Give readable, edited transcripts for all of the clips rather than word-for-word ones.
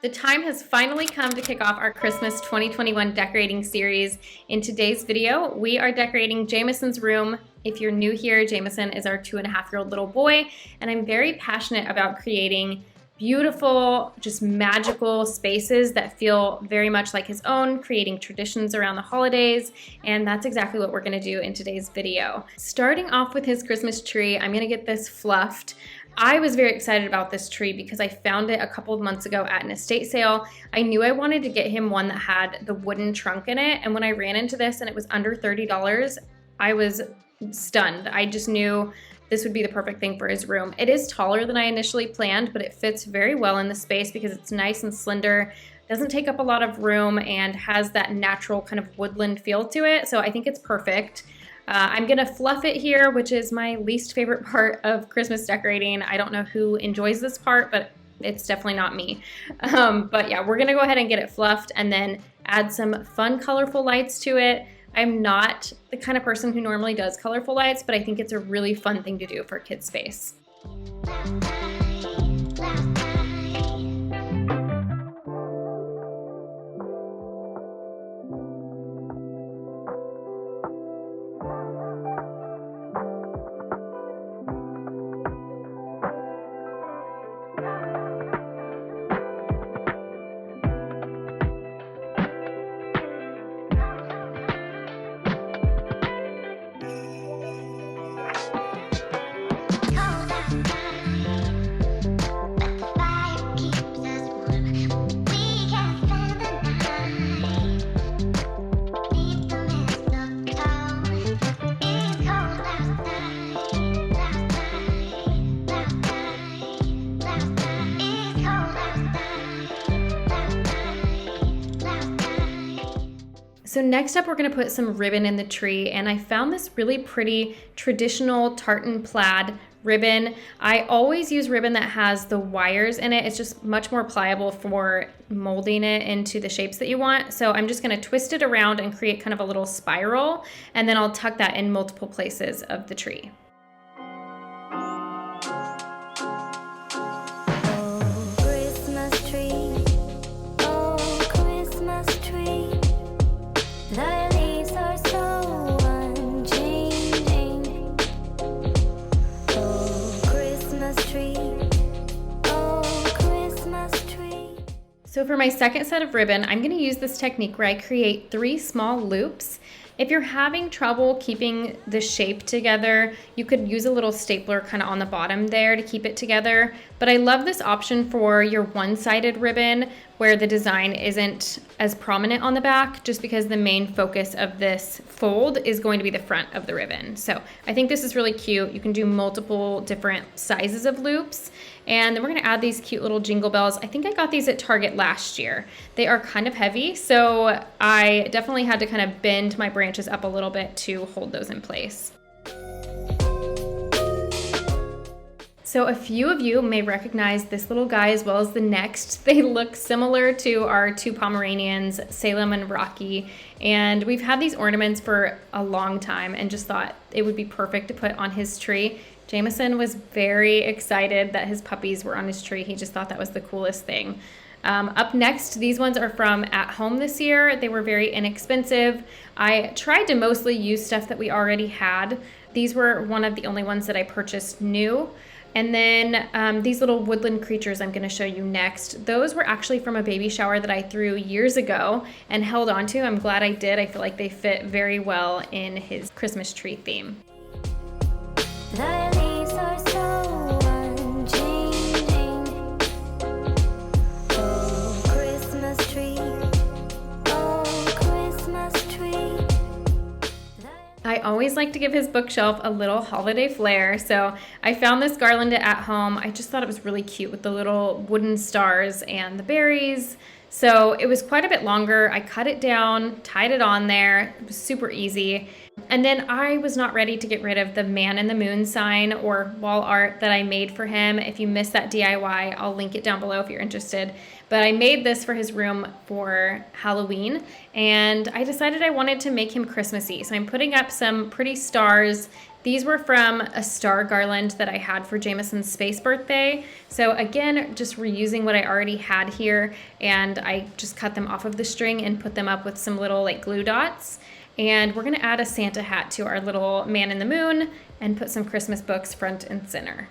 The time has finally come to kick off our Christmas 2021 decorating series. In today's video, we are decorating Jameson's room. If you're new here, Jameson is our 2.5-year-old little boy, and I'm very passionate about creating beautiful, just magical spaces that feel very much like his own, creating traditions around the holidays, and that's exactly what we're gonna do in today's video. Starting off with his Christmas tree, I'm gonna get this fluffed. I was very excited about this tree because I found it a couple of months ago at an estate sale. I knew I wanted to get him one that had the wooden trunk in it, and when I ran into this and it was under $30, I was stunned. I just knew this would be the perfect thing for his room. It is taller than I initially planned, but it fits very well in the space because it's nice and slender, doesn't take up a lot of room, and has that natural kind of woodland feel to it, so I think it's perfect. I'm gonna fluff it here, which is my least favorite part of Christmas decorating. I don't know who enjoys this part, but it's definitely not me. But yeah, we're gonna go ahead and get it fluffed and then add some fun, colorful lights to it. I'm not the kind of person who normally does colorful lights, but I think it's a really fun thing to do for a kid's space. So next up, we're gonna put some ribbon in the tree, and I found this really pretty traditional tartan plaid ribbon. I always use ribbon that has the wires in it. It's just much more pliable for molding it into the shapes that you want. So I'm just gonna twist it around and create kind of a little spiral, and then I'll tuck that in multiple places of the tree. So for my second set of ribbon, I'm going to use this technique where I create 3 small loops. If you're having trouble keeping the shape together, you could use a little stapler kind of on the bottom there to keep it together. But I love this option for your one-sided ribbon where the design isn't as prominent on the back, just because the main focus of this fold is going to be the front of the ribbon. So I think this is really cute. You can do multiple different sizes of loops. And then we're gonna add these cute little jingle bells. I think I got these at Target last year. They are kind of heavy, so I definitely had to kind of bend my branches up a little bit to hold those in place. So a few of you may recognize this little guy as well as the next. They look similar to our 2 Pomeranians, Salem and Rocky. And we've had these ornaments for a long time and just thought it would be perfect to put on his tree. Jameson was very excited that his puppies were on his tree. He just thought that was the coolest thing. Up next, these ones are from At Home this year. They were very inexpensive. I tried to mostly use stuff that we already had. These were one of the only ones that I purchased new. And then these little woodland creatures I'm gonna show you next. Those were actually from a baby shower that I threw years ago and held on to. I'm glad I did. I feel like they fit very well in his Christmas tree theme. I always like to give his bookshelf a little holiday flair, so I found this garland at home. I just thought it was really cute with the little wooden stars and the berries. So it was quite a bit longer. I cut it down, tied it on there. It was super easy. And then I was not ready to get rid of the man in the moon sign or wall art that I made for him. If you missed that DIY, I'll link it down below if you're interested. But I made this for his room for Halloween, and I decided I wanted to make him Christmassy. So I'm putting up some pretty stars. These were from a star garland that I had for Jameson's space birthday. So again, just reusing what I already had here, and I just cut them off of the string and put them up with some little like glue dots. And we're gonna add a Santa hat to our little man in the moon and put some Christmas books front and center.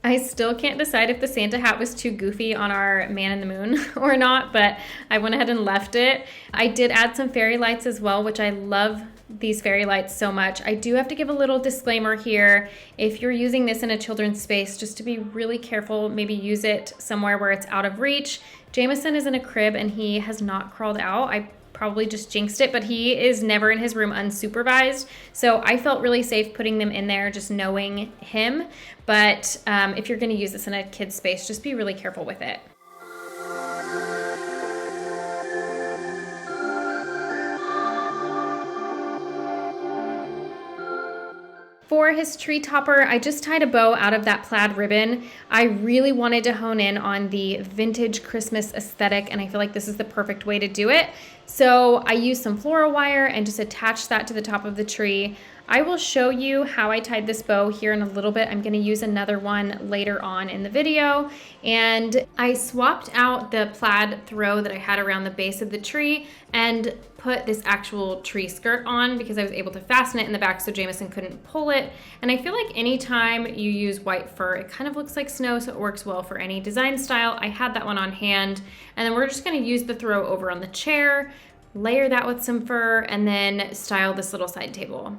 I still can't decide if the Santa hat was too goofy on our man in the moon or not, but I went ahead and left it. I did add some fairy lights as well, which I love these fairy lights so much. I do have to give a little disclaimer here. If you're using this in a children's space, just to be really careful, maybe use it somewhere where it's out of reach. Jameson is in a crib and he has not crawled out. I probably just jinxed it, but he is never in his room unsupervised. So I felt really safe putting them in there, just knowing him. But if you're gonna use this in a kid's space, just be really careful with it. For his tree topper, I just tied a bow out of that plaid ribbon. I really wanted to hone in on the vintage Christmas aesthetic, and I feel like this is the perfect way to do it. So I used some floral wire and just attached that to the top of the tree. I will show you how I tied this bow here in a little bit. I'm gonna use another one later on in the video. And I swapped out the plaid throw that I had around the base of the tree and put this actual tree skirt on because I was able to fasten it in the back so Jameson couldn't pull it. And I feel like anytime you use white fur, it kind of looks like snow, so it works well for any design style. I had that one on hand. And then we're just gonna use the throw over on the chair, layer that with some fur, and then style this little side table.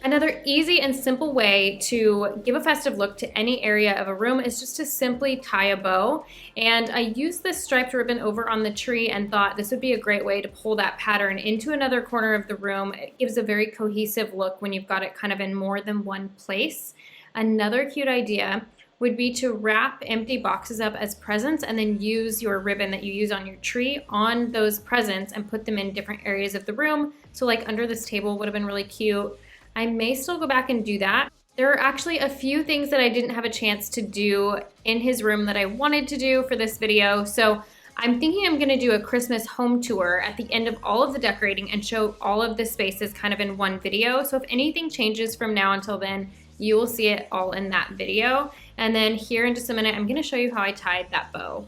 Another easy and simple way to give a festive look to any area of a room is just to simply tie a bow. And I used this striped ribbon over on the tree and thought this would be a great way to pull that pattern into another corner of the room. It gives a very cohesive look when you've got it kind of in more than one place. Another cute idea would be to wrap empty boxes up as presents and then use your ribbon that you use on your tree on those presents and put them in different areas of the room. So like under this table would have been really cute. I may still go back and do that. There are actually a few things that I didn't have a chance to do in his room that I wanted to do for this video. So I'm thinking I'm gonna do a Christmas home tour at the end of all of the decorating and show all of the spaces kind of in one video. So if anything changes from now until then, you will see it all in that video. And then here in just a minute, I'm gonna show you how I tied that bow.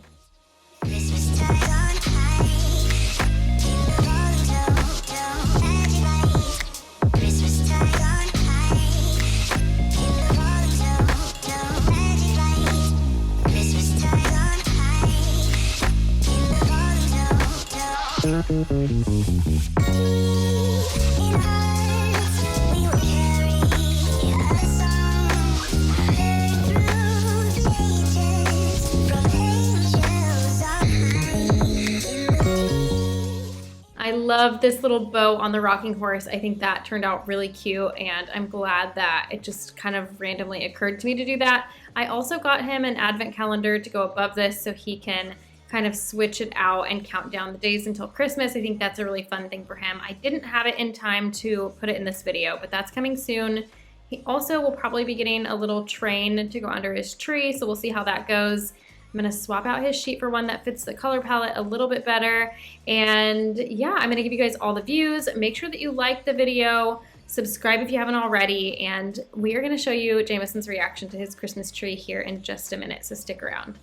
I love this little bow on the rocking horse. I think that turned out really cute, and I'm glad that it just kind of randomly occurred to me to do that. I also got him an advent calendar to go above this so he can kind of switch it out and count down the days until Christmas. I think that's a really fun thing for him. I didn't have it in time to put it in this video, but that's coming soon. He also will probably be getting a little train to go under his tree, so we'll see how that goes. I'm gonna swap out his sheet for one that fits the color palette a little bit better. And yeah, I'm gonna give you guys all the views. Make sure that you like the video, subscribe if you haven't already, and we are gonna show you Jameson's reaction to his Christmas tree here in just a minute, so stick around.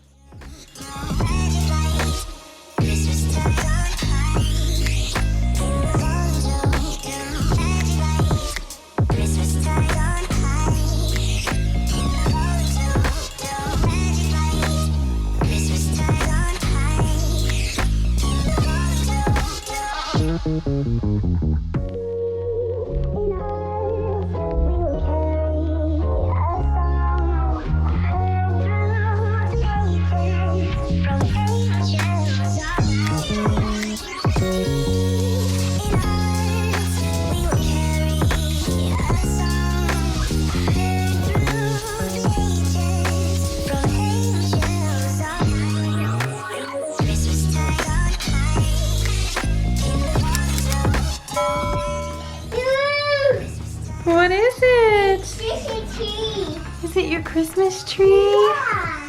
What is it? Christmas tree. Is it your Christmas tree? Yeah.